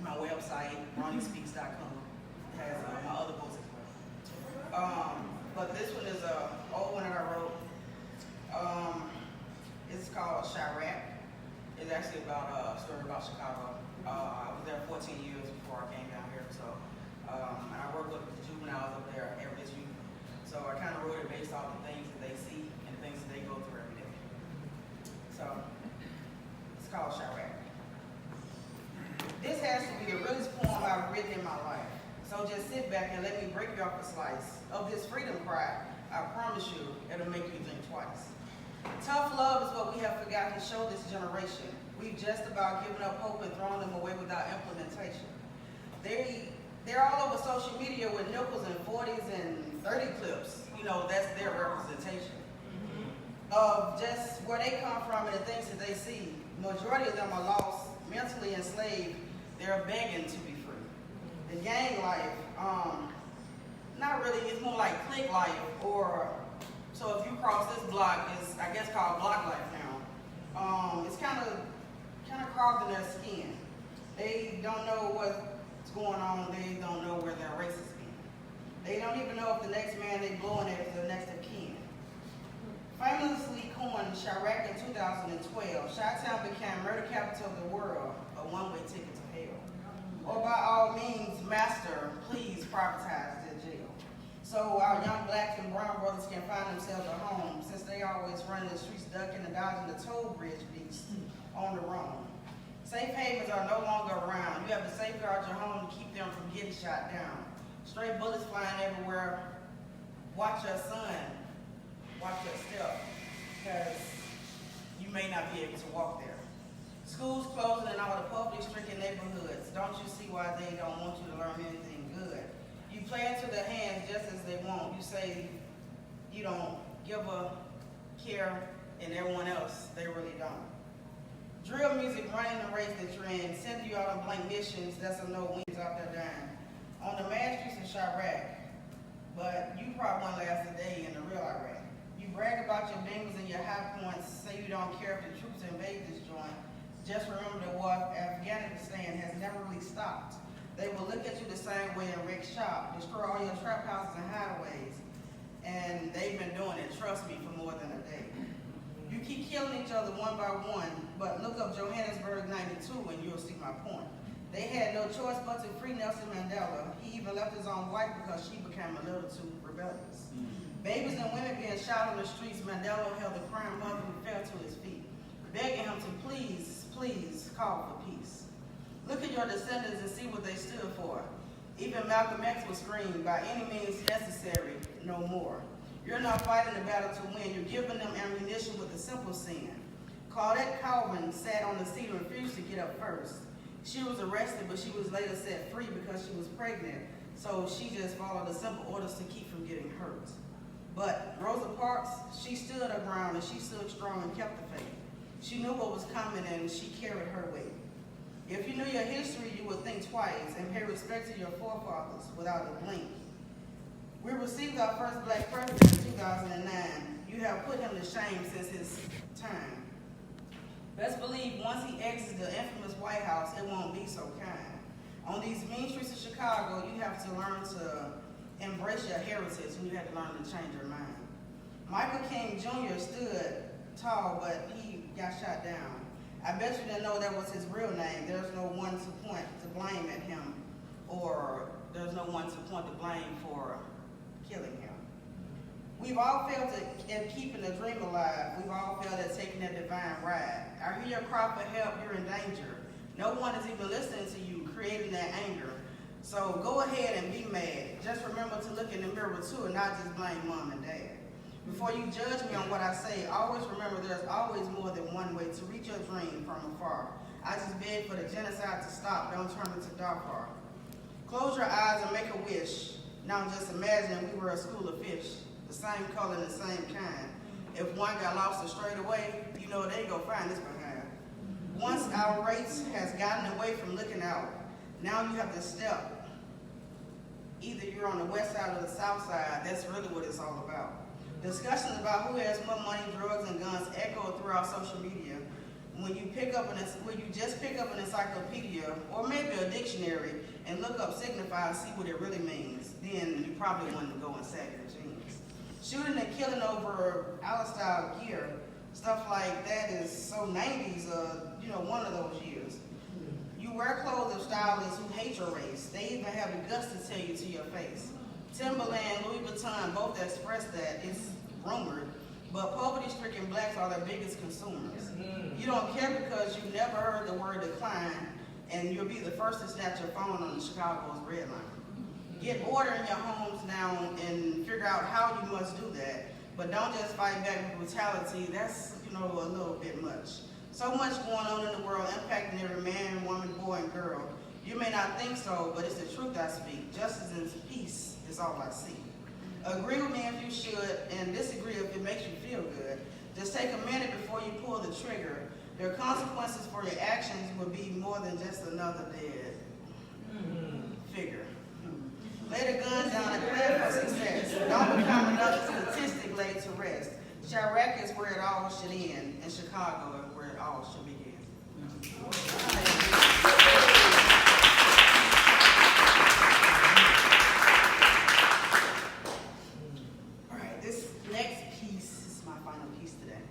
my website, ronniespeaks.com, has my other books as well. But this one is a old one that I wrote. It's called Chirac. It's actually about a story about Chicago. I was there 14 years before I came down here, so and I worked with the juveniles up there at RSU. So I kind of wrote it based off the things that they see and the things that they go through every day. So it's called Chirac. This has to be the realest poem I've written in my life. So just sit back and let me break you off a slice of this freedom cry. I promise you, it'll make you think twice. Tough love is what we have forgotten to show this generation. We've just about given up hope and thrown them away without implementation. They're all over social media with nipples and 40s and 30 clips. You know, that's their representation of just where they come from and the things that they see. Majority of them are lost, mentally enslaved. They're begging to be free. The gang life, not really, it's more like clique life, or so if you cross this block, it's I guess called block life now. It's kind of carved in their skin. They don't know what's going on. They don't know where their race is being. They don't even know if the next man they blowing at is the next of kin. Famously coined Chirac in 2012, Chi-Town became murder capital of the world, a one-way ticket to hell. Or by all means, master, please privatize the jail. So our young black and brown brothers can find themselves at home, since they always running the streets, ducking and dodging the toll bridge beast on the run. Safe havens are no longer around. You have to safeguard your home to keep them from getting shot down. Stray bullets flying everywhere. Watch your son. Watch your step, because you may not be able to walk there. Schools closing in all the poverty-stricken neighborhoods. Don't you see why they don't want you to learn anything good? You play into their hands just as they want. You say you don't give a care, and everyone else, they really don't. Drill music running the race that you're in. Send you out on blank missions. That's a no wins out there dying. On the mad streets of Chirac, but you probably won't last a day in the real Iraq. You brag about your bangles and your high points, say you don't care if the troops invade this joint. Just remember that war Afghanistan has never really stopped. They will look at you the same way and wreck shop, destroy all your trap houses and hideaways. And they've been doing it, trust me, for more than a day. You keep killing each other one by one, but look up Johannesburg 92 and you'll see my point. They had no choice but to free Nelson Mandela. He even left his own wife because she became a little too rebellious. Babies and women being shot on the streets, Mandela held the crying mother who fell to his feet, begging him to please, please call for peace. Look at your descendants and see what they stood for. Even Malcolm X was screamed, by any means necessary, no more. You're not fighting the battle to win. You're giving them ammunition with a simple sin. Claudette Colvin sat on the seat and refused to get up first. She was arrested, but she was later set free because she was pregnant. So she just followed the simple orders to keep from getting hurt. But Rosa Parks, she stood her ground and she stood strong and kept the faith. She knew what was coming and she carried her weight. If you knew your history, you would think twice and pay respect to your forefathers without a blink. We received our first black president in 2009. You have put him to shame since his time. Best believe once he exits the infamous White House, it won't be so kind. On these mean streets of Chicago, you have to learn to embrace your heritage, and you have to learn to change your mind. Michael King Jr. stood tall, but he got shot down. I bet you didn't know that was his real name. There's no one to point to blame at him, or there's no one to point the blame for killing him. We've all failed at keeping the dream alive. We've all failed at taking that divine ride. I hear your cry for help, you're in danger. No one is even listening to you, creating that anger. So go ahead and be mad. Just remember to look in the mirror too and not just blame mom and dad. Before you judge me on what I say, always remember there's always more than one way to reach your dream from afar. I just beg for the genocide to stop, don't turn it to Darfur. Close your eyes and make a wish. Now just imagine we were a school of fish, the same color and the same kind. If one got lost or strayed away, you know they go find this behind. Once our race has gotten away from looking out, now you have to step. Either you're on the west side or the south side. That's really what it's all about. Discussions about who has more money, drugs, and guns echo throughout social media. When you just pick up an encyclopedia or maybe a dictionary and look up signify and see what it really means, then you probably want to go and sag your jeans. Shooting and killing over out-of-style gear, stuff like that is so 90s, one of those years. You wear clothes of stylists who hate your race. They even have the guts to tell you to your face. Timberland, Louis Vuitton both express that, it's rumored, but poverty-stricken blacks are their biggest consumers. You don't care because you never heard the word decline, and you'll be the first to snatch your phone on the Chicago's red line. Get order in your homes now and figure out how you must do that, but don't just fight back with brutality. That's, a little bit much. So much going on in the world impacting every man, woman, boy, and girl. You may not think so, but it's the truth I speak. Justice and peace is all I see. Agree with me if you should, and disagree if it makes you feel good. Just take a minute before you pull the trigger. Their consequences for your actions will be more than just another dead figure. Lay the gun down and plan for success. Don't become another statistic laid to rest. Chirac is where it all should end, and Chicago is where it all should begin. All right, this next piece is my final piece today.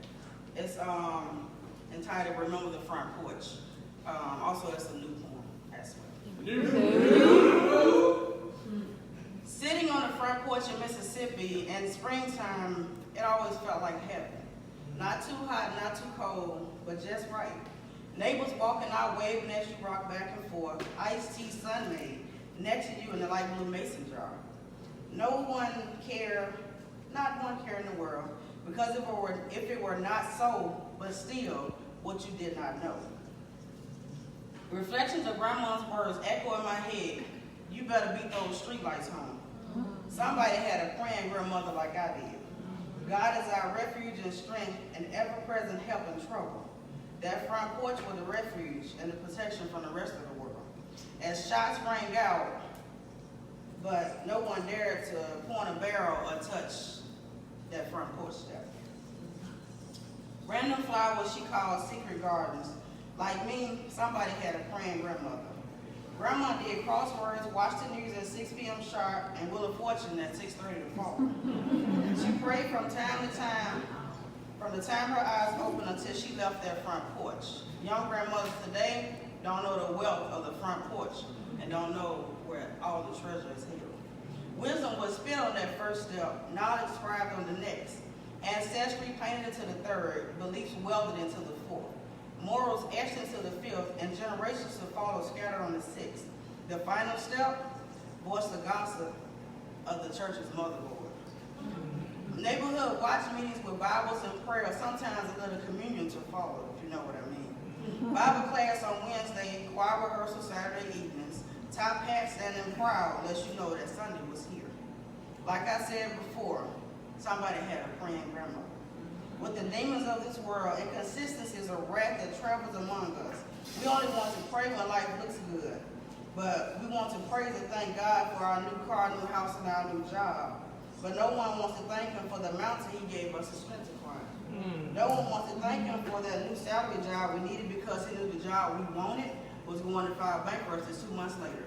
It's entitled "Remember the Front Porch." Also, that's a new poem as well. Sitting on the front porch in Mississippi in springtime, it always felt like heaven. Not too hot, not too cold, but just right. Neighbors walking out, waving as you rock back and forth. Iced tea sun-made next to you in the light blue mason jar. No one care, not one care in the world, because if it were not so, but still, what you did not know. Reflections of grandma's words echo in my head. You better beat those streetlights home. Somebody had a praying grandmother like I did. God is our refuge and strength and ever-present help in trouble. That front porch was the refuge and the protection from the rest of the world. As shots rang out, but no one dared to point a barrel or touch that front porch step. Random flowers she called secret gardens. Like me, somebody had a praying grandmother. Grandma did crosswords, watched the news at 6 p.m. sharp, and Wheel of Fortune at 6:30 to 4. She prayed from time to time, from the time her eyes opened until she left that front porch. Young grandmothers today don't know the wealth of the front porch and don't know where all the treasure is held. Wisdom was spent on that first step, knowledge scribed on the next, ancestry painted into the third, beliefs welded into the fourth. Morals etched into the fifth, and generations to follow scattered on the sixth. The final step, voice the gossip of the church's motherboard. Neighborhood watch meetings with Bibles and prayer, sometimes a little communion to follow, if you know what I mean. Bible class on Wednesday, choir rehearsal Saturday evenings, top hat standing proud lets you know that Sunday was here. Like I said before, somebody had a praying grandmother. With the demons of this world, inconsistency is a rat that travels among us. We only want to pray when life looks good, but we want to praise and thank God for our new car, new house, and our new job. But no one wants to thank him for the mountain he gave us to strength to climb. No one wants to thank him for that new salary job we needed because he knew the job we wanted was going to file bankruptcy 2 months later.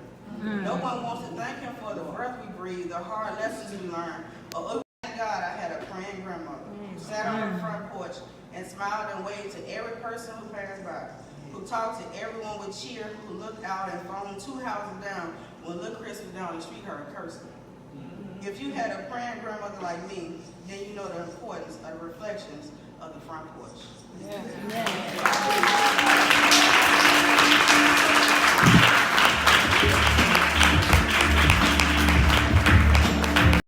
No one wants to thank him for the breath we breathe, the hard lessons we learned, or thank God I had a praying grandmother who sat on the front porch and smiled and waved to every person who passed by, who talked to everyone with cheer, who looked out and phoned 2 houses down when little Chris was down the street heard cursing. If you had a praying grandmother like me, then you know the importance of the reflections of the front porch. Yeah.